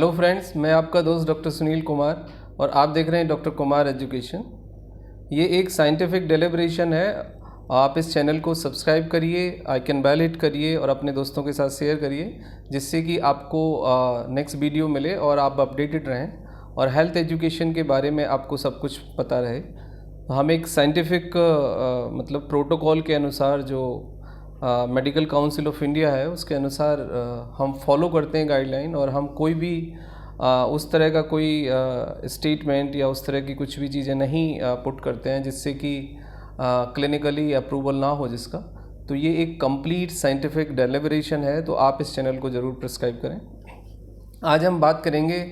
Hello friends, मैं आपका दोस्त डॉक्टर सुनील कुमार और आप देख रहे हैं डॉक्टर कुमार एजुकेशन। ये एक साइंटिफिक डेलिब्रेशन है। आप इस चैनल को सब्सक्राइब करिए, आइकन बेल हिट करिए और अपने दोस्तों के साथ शेयर करिए, जिससे कि आपको नेक्स्ट वीडियो मिले और आप अपडेटेड रहें और हेल्थ एजुकेशन के बारे में आपको सब कुछ पता रहे। हम एक साइंटिफिक मतलब प्रोटोकॉल के अनुसार जो मेडिकल काउंसिल ऑफ इंडिया है उसके अनुसार हम फॉलो करते हैं गाइडलाइन, और हम कोई भी उस तरह का कोई स्टेटमेंट या उस तरह की कुछ भी चीज़ें नहीं पुट करते हैं जिससे कि क्लिनिकली अप्रूवल ना हो जिसका। तो ये एक कंप्लीट साइंटिफिक डेलिब्रेशन है, तो आप इस चैनल को ज़रूर प्रेस्क्राइब करें। आज हम बात करेंगे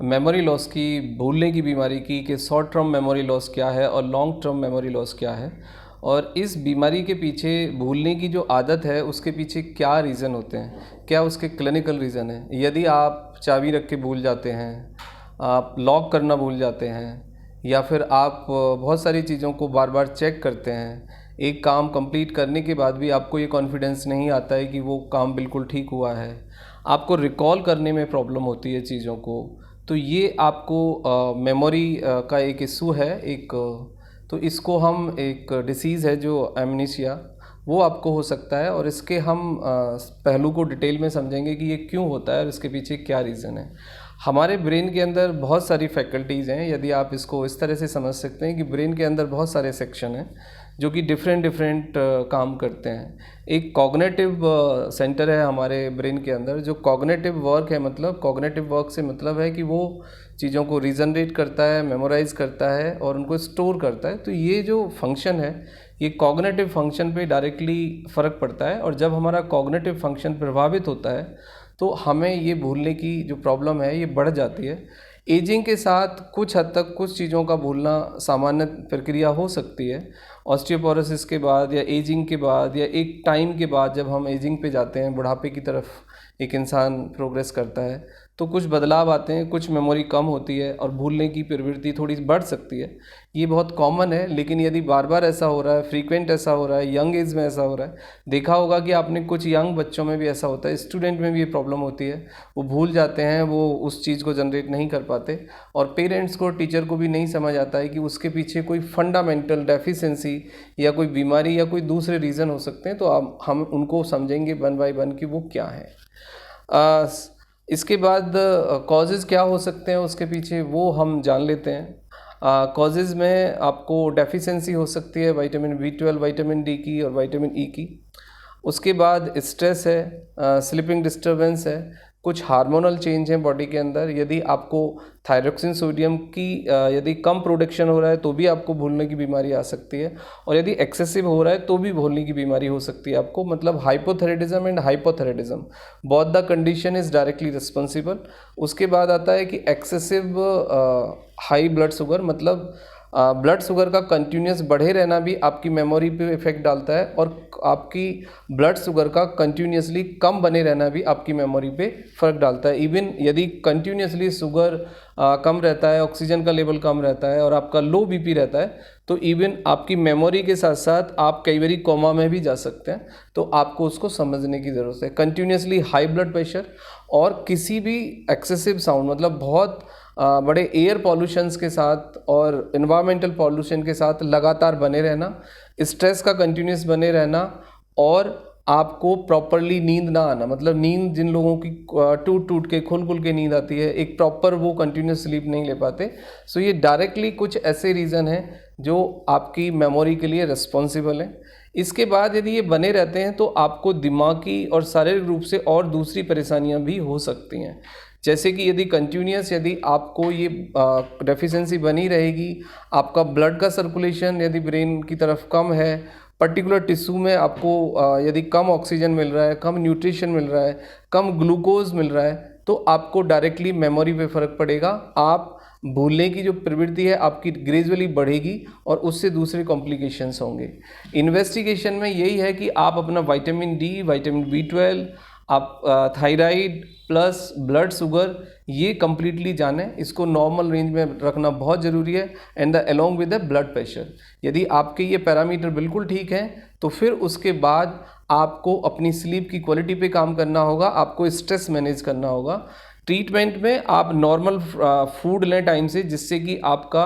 मेमोरी लॉस की, भूलने की बीमारी की, कि शॉर्ट टर्म मेमोरी लॉस क्या है और लॉन्ग टर्म मेमोरी लॉस क्या है, और इस बीमारी के पीछे भूलने की जो आदत है उसके पीछे क्या रीज़न होते हैं, क्या उसके क्लिनिकल रीज़न है। यदि आप चाबी रख के भूल जाते हैं, आप लॉक करना भूल जाते हैं, या फिर आप बहुत सारी चीज़ों को बार बार चेक करते हैं, एक काम कंप्लीट करने के बाद भी आपको ये कॉन्फिडेंस नहीं आता है कि वो काम बिल्कुल ठीक हुआ है, आपको रिकॉल करने में प्रॉब्लम होती है चीज़ों को, तो ये आपको मेमोरी का एक इशू है। तो इसको हम एक डिसीज़ है जो एमनीशिया, वो आपको हो सकता है, और इसके हम पहलू को डिटेल में समझेंगे कि ये क्यों होता है और इसके पीछे क्या रीज़न है। हमारे ब्रेन के अंदर बहुत सारी फैकल्टीज़ हैं। यदि आप इसको इस तरह से समझ सकते हैं कि ब्रेन के अंदर बहुत सारे सेक्शन हैं जो कि डिफरेंट काम करते हैं। एक कॉग्निटिव सेंटर है हमारे ब्रेन के अंदर, जो कॉग्निटिव वर्क है, मतलब कॉग्निटिव वर्क से मतलब है कि वो चीज़ों को रीजनरेट करता है, मेमोराइज करता है और उनको स्टोर करता है। तो ये जो फंक्शन है, ये कॉग्निटिव फंक्शन पे डायरेक्टली फ़र्क पड़ता है, और जब हमारा कॉग्निटिव फंक्शन प्रभावित होता है तो हमें ये भूलने की जो प्रॉब्लम है ये बढ़ जाती है। एजिंग के साथ कुछ हद तक कुछ चीज़ों का भूलना सामान्य प्रक्रिया हो सकती है। ऑस्टियोपोरोसिस के बाद या एजिंग के बाद या एक टाइम के बाद, जब हम एजिंग पे जाते हैं, बुढ़ापे की तरफ एक इंसान प्रोग्रेस करता है, तो कुछ बदलाव आते हैं, कुछ मेमोरी कम होती है और भूलने की प्रवृत्ति थोड़ी बढ़ सकती है। ये बहुत कॉमन है, लेकिन यदि बार बार ऐसा हो रहा है, फ्रीक्वेंट ऐसा हो रहा है, यंग एज में ऐसा हो रहा है, देखा होगा कि आपने कुछ यंग बच्चों में भी ऐसा होता है, स्टूडेंट में भी ये प्रॉब्लम होती है, वो भूल जाते हैं, वो उस चीज़ को जनरेट नहीं कर पाते, और पेरेंट्स को, टीचर को भी नहीं समझ आता है कि उसके पीछे कोई फंडामेंटल डेफिशिएंसी या कोई बीमारी या कोई दूसरे रीज़न हो सकते हैं। तो हम उनको समझेंगे वन बाय वन कि वो क्या है। इसके बाद कॉजेज़ क्या हो सकते हैं उसके पीछे, वो हम जान लेते हैं। कॉजेज़ में आपको डेफिशिएंसी हो सकती है विटामिन B12, विटामिन डी की और विटामिन ई की। उसके बाद स्ट्रेस है, स्लीपिंग डिस्टर्बेंस है, कुछ हार्मोनल चेंज हैं बॉडी के अंदर। यदि आपको थायरोक्सिन सोडियम की यदि कम प्रोडक्शन हो रहा है तो भी आपको भूलने की बीमारी आ सकती है, और यदि एक्सेसिव हो रहा है तो भी भूलने की बीमारी हो सकती है आपको। मतलब hypothyroidism and hypothyroidism, both the condition is directly responsible. उसके बाद आता है कि एक्सेसिव हाई ब्लड शुगर, मतलब ब्लड शुगर का कंटिन्यूस बढ़े रहना भी आपकी मेमोरी पे इफेक्ट डालता है, और आपकी ब्लड शुगर का कंटिन्यूसली कम बने रहना भी आपकी मेमोरी पे फ़र्क डालता है। इवन यदि कंटिन्यूसली शुगर कम रहता है, ऑक्सीजन का लेवल कम रहता है और आपका लो बीपी रहता है, तो इवन आपकी मेमोरी के साथ साथ आप कई बारी कोमा में भी जा सकते हैं। तो आपको उसको समझने की ज़रूरत है। कंटिन्यूसली हाई ब्लड प्रेशर और किसी भी एक्सेसिव साउंड, मतलब बहुत बड़े एयर पॉल्यूशंस के साथ और इन्वायरमेंटल पॉल्यूशन के साथ लगातार बने रहना, स्ट्रेस का कंटिन्यूस बने रहना, और आपको प्रॉपरली नींद ना आना, मतलब नींद जिन लोगों की टूट टूट के खुल के नींद आती है, एक प्रॉपर वो कंटिन्यूस स्लीप नहीं ले पाते। सो ये डायरेक्टली कुछ ऐसे रीज़न हैं जो आपकी मेमोरी के लिए रिस्पॉन्सिबल हैं। इसके बाद यदि ये बने रहते हैं तो आपको दिमागी और शारीरिक रूप से और दूसरी परेशानियां भी हो सकती हैं। जैसे कि यदि कंटिन्यूस यदि आपको ये डेफिशिएंसी बनी रहेगी, आपका ब्लड का सर्कुलेशन यदि ब्रेन की तरफ कम है, पर्टिकुलर टिश्यू में आपको यदि कम ऑक्सीजन मिल रहा है, कम न्यूट्रिशन मिल रहा है, कम ग्लूकोज मिल रहा है, तो आपको डायरेक्टली मेमोरी पे फ़र्क पड़ेगा। आप भूलने की जो प्रवृत्ति है आपकी ग्रेजुअली बढ़ेगी और उससे दूसरे कॉम्प्लिकेशंस होंगे। इन्वेस्टिगेशन में यही है कि आप अपना विटामिन डी, विटामिन B12, आप थायराइड प्लस ब्लड शुगर, ये कम्प्लीटली जानें। इसको नॉर्मल रेंज में रखना बहुत ज़रूरी है, and the along with the blood pressure. यदि आपके ये पैरामीटर बिल्कुल ठीक हैं तो फिर उसके बाद आपको अपनी स्लीप की क्वालिटी पे काम करना होगा, आपको स्ट्रेस मैनेज करना होगा। ट्रीटमेंट में आप नॉर्मल फूड लें टाइम से, जिससे कि आपका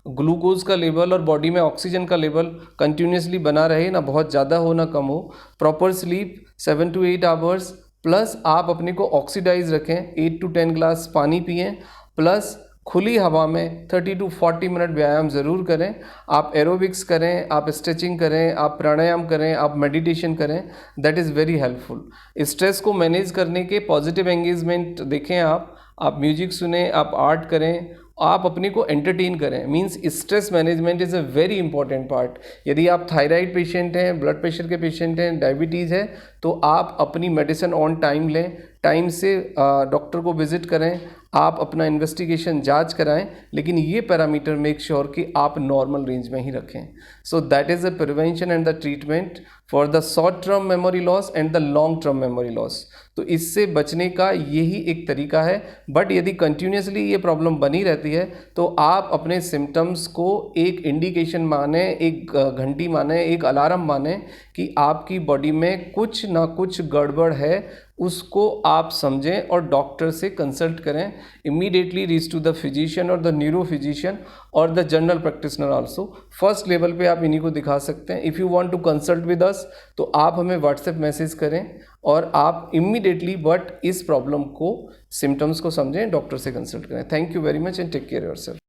ग्लूकोज का लेवल और बॉडी में ऑक्सीजन का लेवल कंटिन्यूसली बना रहे, ना बहुत ज़्यादा हो ना कम हो। Proper sleep 7 to 8 hours, plus आप अपने को ऑक्सीडाइज रखें, 8 to 10 ग्लास पानी पिएं, प्लस खुली हवा में 30 to 40 मिनट व्यायाम ज़रूर करें। आप एरोबिक्स करें, आप स्ट्रेचिंग करें, आप प्राणायाम करें, आप मेडिटेशन करें, that is very helpful. Stress को मैनेज करने के पॉजिटिव एंगेजमेंट देखें, आप म्यूजिक सुने, आप आर्ट करें, आप अपने को एंटरटेन करें। Means stress management is a very important part. यदि आप थायराइड पेशेंट हैं, ब्लड प्रेशर के पेशेंट हैं, डायबिटीज़ है, तो आप अपनी मेडिसिन ऑन टाइम लें, टाइम से डॉक्टर को विजिट करें, आप अपना इन्वेस्टिगेशन जांच कराएं, लेकिन ये पैरामीटर मेक श्योर कि आप नॉर्मल रेंज में ही रखें। So that is the prevention and the treatment for the short term memory loss and the long term memory loss. तो इससे बचने का यही एक तरीका है। बट यदि कंटिन्यूसली ये प्रॉब्लम बनी रहती है, तो आप अपने सिम्टम्स को एक इंडिकेशन माने, एक घंटी माने, एक अलार्म माने कि आपकी बॉडी में कुछ ना कुछ गड़बड़ है, उसको आप समझें और डॉक्टर से कंसल्ट करें। Immediately reach to the physician और द न्यूरो फिजिशियन और the general practitioner also. First level पे आप इन्हीं को दिखा सकते हैं। If you want to consult with us, तो आप हमें व्हाट्सएप मैसेज करें और आप इमीडिएटली बट इस प्रॉब्लम को, सिम्टम्स को समझें, डॉक्टर से कंसल्ट करें। Thank you very much and take care yourself.